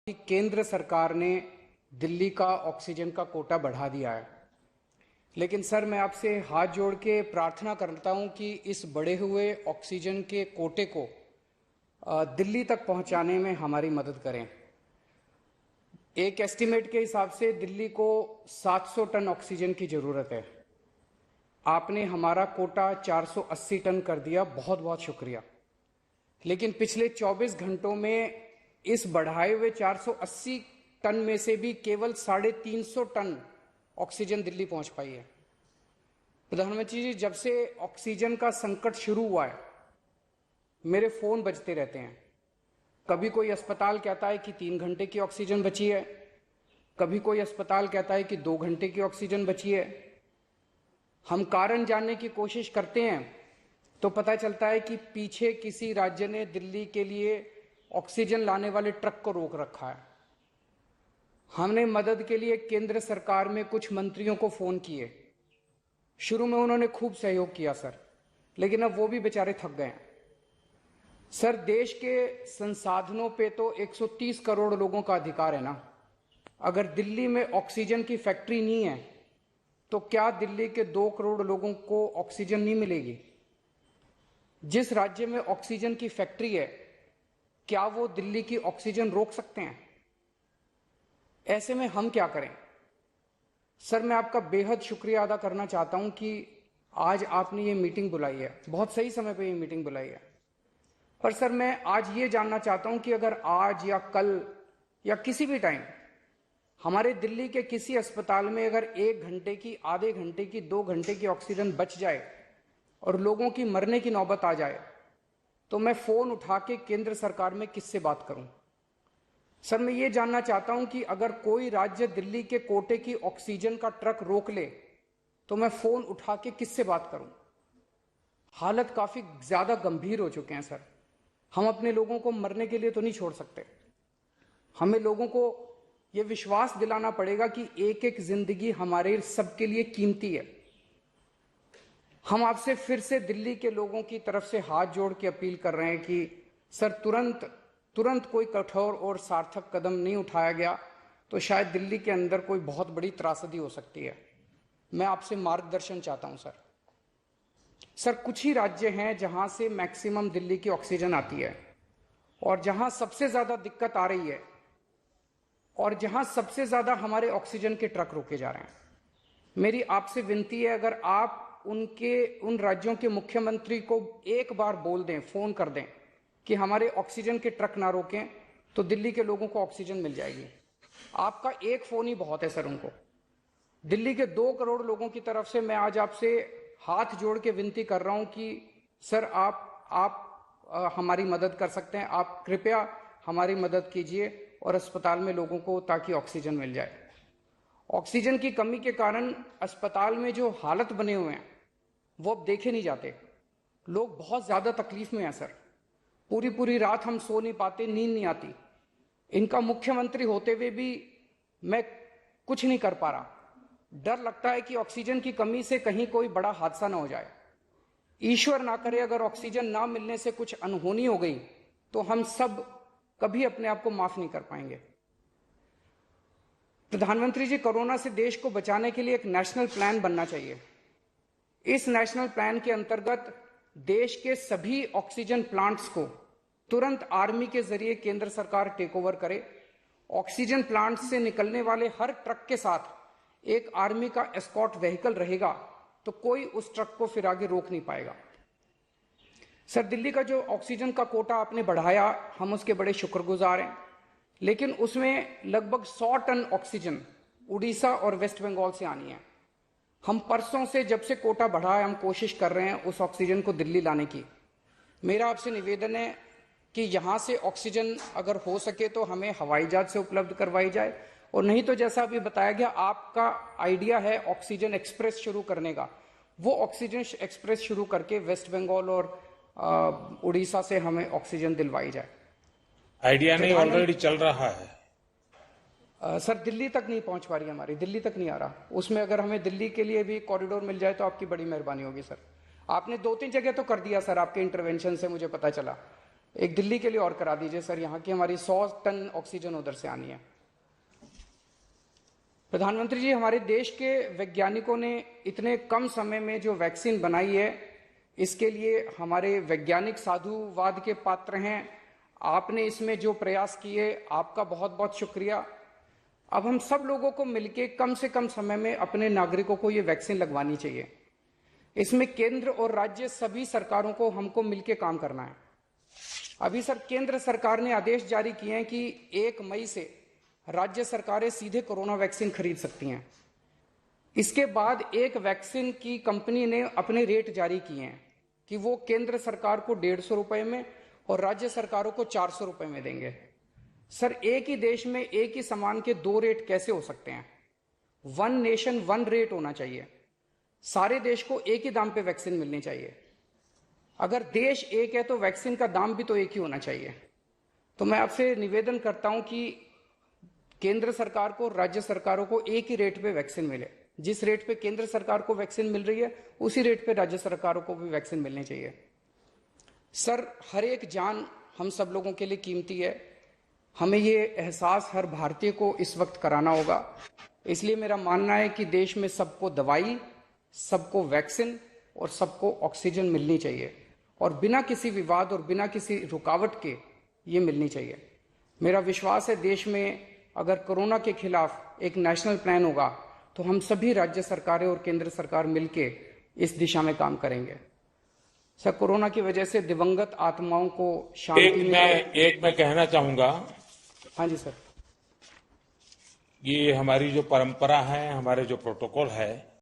कि केंद्र सरकार ने दिल्ली का ऑक्सीजन का कोटा बढ़ा दिया है, लेकिन सर मैं आपसे हाथ जोड़ के प्रार्थना करता हूं कि इस बढ़े हुए ऑक्सीजन के कोटे को दिल्ली तक पहुंचाने में हमारी मदद करें। एक एस्टीमेट के हिसाब से दिल्ली को 700 टन ऑक्सीजन की ज़रूरत है। आपने हमारा कोटा 480 टन कर दिया, बहुत बहुत शुक्रिया। लेकिन पिछले 24 घंटों में इस बढ़ाए हुए 480 टन में से भी केवल 350 टन ऑक्सीजन दिल्ली पहुंच पाई है। प्रधानमंत्री जी, जब से ऑक्सीजन का संकट शुरू हुआ है मेरे फोन बजते रहते हैं। कभी कोई अस्पताल कहता है कि 3 घंटे की ऑक्सीजन बची है, कभी कोई अस्पताल कहता है कि 2 घंटे की ऑक्सीजन बची है। हम कारण जानने की कोशिश करते हैं तो पता चलता है कि पीछे किसी राज्य ने दिल्ली के लिए ऑक्सीजन लाने वाले ट्रक को रोक रखा है। हमने मदद के लिए केंद्र सरकार में कुछ मंत्रियों को फोन किए। शुरू में उन्होंने खूब सहयोग किया सर, लेकिन अब वो भी बेचारे थक गए हैं। सर, देश के संसाधनों पे तो 130 करोड़ लोगों का अधिकार है ना। अगर दिल्ली में ऑक्सीजन की फैक्ट्री नहीं है तो क्या दिल्ली के 2 करोड़ लोगों को ऑक्सीजन नहीं मिलेगी? जिस राज्य में ऑक्सीजन की फैक्ट्री है, क्या वो दिल्ली की ऑक्सीजन रोक सकते हैं? ऐसे में हम क्या करें? सर, मैं आपका बेहद शुक्रिया अदा करना चाहता हूं कि आज आपने ये मीटिंग बुलाई है, बहुत सही समय पे ये मीटिंग बुलाई है। पर सर, मैं आज ये जानना चाहता हूं कि अगर आज या कल या किसी भी टाइम हमारे दिल्ली के किसी अस्पताल में अगर 1 घंटे की, आधे घंटे की, 2 घंटे की ऑक्सीजन बच जाए और लोगों की मरने की नौबत आ जाए तो मैं फोन उठा के केंद्र सरकार में किससे बात करूं? सर, मैं ये जानना चाहता हूं कि अगर कोई राज्य दिल्ली के कोटे की ऑक्सीजन का ट्रक रोक ले तो मैं फोन उठा के किससे बात करूं? हालत काफी ज्यादा गंभीर हो चुके हैं सर। हम अपने लोगों को मरने के लिए तो नहीं छोड़ सकते। हमें लोगों को यह विश्वास दिलाना पड़ेगा कि एक एक जिंदगी हमारे सबके लिए कीमती है। हम आपसे फिर से दिल्ली के लोगों की तरफ से हाथ जोड़ के अपील कर रहे हैं कि सर, तुरंत कोई कठोर और सार्थक कदम नहीं उठाया गया तो शायद दिल्ली के अंदर कोई बहुत बड़ी त्रासदी हो सकती है। मैं आपसे मार्गदर्शन चाहता हूं सर। सर, कुछ ही राज्य हैं जहां से मैक्सिमम दिल्ली की ऑक्सीजन आती है और जहां सबसे ज्यादा दिक्कत आ रही है और जहां सबसे ज्यादा हमारे ऑक्सीजन के ट्रक रोके जा रहे हैं। मेरी आपसे विनती है, अगर आप उन राज्यों के मुख्यमंत्री को एक बार बोल दें, फोन कर दें कि हमारे ऑक्सीजन के ट्रक ना रोकें तो दिल्ली के लोगों को ऑक्सीजन मिल जाएगी। आपका एक फोन ही बहुत है सर उनको। दिल्ली के 2 करोड़ लोगों की तरफ से मैं आज आपसे हाथ जोड़ के विनती कर रहा हूं कि सर, आप हमारी मदद कर सकते हैं। आप कृपया हमारी मदद कीजिए और अस्पताल में लोगों को ताकि ऑक्सीजन मिल जाए। ऑक्सीजन की कमी के कारण अस्पताल में जो हालत बने हुए हैं वो अब देखे नहीं जाते। लोग बहुत ज्यादा तकलीफ में हैं सर। पूरी रात हम सो नहीं पाते, नींद नहीं आती। इनका मुख्यमंत्री होते हुए भी मैं कुछ नहीं कर पा रहा। डर लगता है कि ऑक्सीजन की कमी से कहीं कोई बड़ा हादसा ना हो जाए। ईश्वर ना करे अगर ऑक्सीजन ना मिलने से कुछ अनहोनी हो गई तो हम सब कभी अपने आप को माफ नहीं कर पाएंगे। प्रधानमंत्री जी, कोरोना से देश को बचाने के लिए एक नेशनल प्लान बनना चाहिए। इस नेशनल प्लान के अंतर्गत देश के सभी ऑक्सीजन प्लांट्स को तुरंत आर्मी के जरिए केंद्र सरकार टेक ओवर करे। ऑक्सीजन प्लांट्स से निकलने वाले हर ट्रक के साथ एक आर्मी का एस्कॉर्ट व्हीकल रहेगा तो कोई उस ट्रक को फिर आगे रोक नहीं पाएगा। सर, दिल्ली का जो ऑक्सीजन का कोटा आपने बढ़ाया, हम उसके बड़े शुक्रगुजार हैं, लेकिन उसमें लगभग 100 टन ऑक्सीजन उड़ीसा और वेस्ट बंगाल से आनी है। हम परसों से, जब से कोटा बढ़ा है, हम कोशिश कर रहे हैं उस ऑक्सीजन को दिल्ली लाने की। मेरा आपसे निवेदन है कि यहां से ऑक्सीजन अगर हो सके तो हमें हवाई जहाज से उपलब्ध करवाई जाए, और नहीं तो जैसा अभी बताया गया, आपका आइडिया है ऑक्सीजन एक्सप्रेस शुरू करने का, वो ऑक्सीजन एक्सप्रेस शुरू करके वेस्ट बंगाल और उड़ीसा से हमें ऑक्सीजन दिलवाई जाए। आइडिया नहीं, ऑलरेडी चल रहा है। सर, दिल्ली तक नहीं पहुंच पा रही, हमारी दिल्ली तक नहीं आ रहा। उसमें अगर हमें दिल्ली के लिए भी कॉरिडोर मिल जाए तो आपकी बड़ी मेहरबानी होगी सर। आपने 2-3 जगह तो कर दिया सर, आपके इंटरवेंशन से मुझे पता चला। एक दिल्ली के लिए और करा दीजिए सर, यहाँ की हमारी 100 टन ऑक्सीजन उधर से आनी है। प्रधानमंत्री जी, हमारे देश के वैज्ञानिकों ने इतने कम समय में जो वैक्सीन बनाई है, इसके लिए हमारे वैज्ञानिक साधुवाद के पात्र हैं। आपने इसमें जो प्रयास किए, आपका बहुत बहुत शुक्रिया। अब हम सब लोगों को मिलकर कम से कम समय में अपने नागरिकों को ये वैक्सीन लगवानी चाहिए। इसमें केंद्र और राज्य सभी सरकारों को हमको मिलकर काम करना है। अभी सर केंद्र सरकार ने आदेश जारी किए हैं कि 1 मई से राज्य सरकारें सीधे कोरोना वैक्सीन खरीद सकती हैं। इसके बाद एक वैक्सीन की कंपनी ने अपने रेट जारी किए हैं कि वो केंद्र सरकार को 150 रुपए में और राज्य सरकारों को 400 रुपए में देंगे। सर, एक ही देश में एक ही सामान के 2 रेट कैसे हो सकते हैं? 1 नेशन 1 रेट होना चाहिए। सारे देश को एक ही दाम पे वैक्सीन मिलनी चाहिए। अगर देश एक है तो वैक्सीन का दाम भी तो एक ही होना चाहिए। तो मैं आपसे निवेदन करता हूं कि केंद्र सरकार को, राज्य सरकारों को एक ही रेट पे वैक्सीन मिले। जिस रेट पे केंद्र सरकार को वैक्सीन मिल रही है, उसी रेट पे राज्य सरकारों को भी वैक्सीन मिलनी चाहिए। सर, हर एक जान हम सब लोगों के लिए कीमती है। हमें ये एहसास हर भारतीय को इस वक्त कराना होगा। इसलिए मेरा मानना है कि देश में सबको दवाई, सबको वैक्सीन और सबको ऑक्सीजन मिलनी चाहिए, और बिना किसी विवाद और बिना किसी रुकावट के ये मिलनी चाहिए। मेरा विश्वास है देश में अगर कोरोना के खिलाफ एक नेशनल प्लान होगा तो हम सभी राज्य सरकारें और केंद्र सरकार मिलकर इस दिशा में काम करेंगे। सर, कोरोना की वजह से दिवंगत आत्माओं को शांति मिले। मैं कहना चाहूंगा। हाँ जी सर। ये हमारी जो परंपरा है, हमारे जो प्रोटोकॉल है,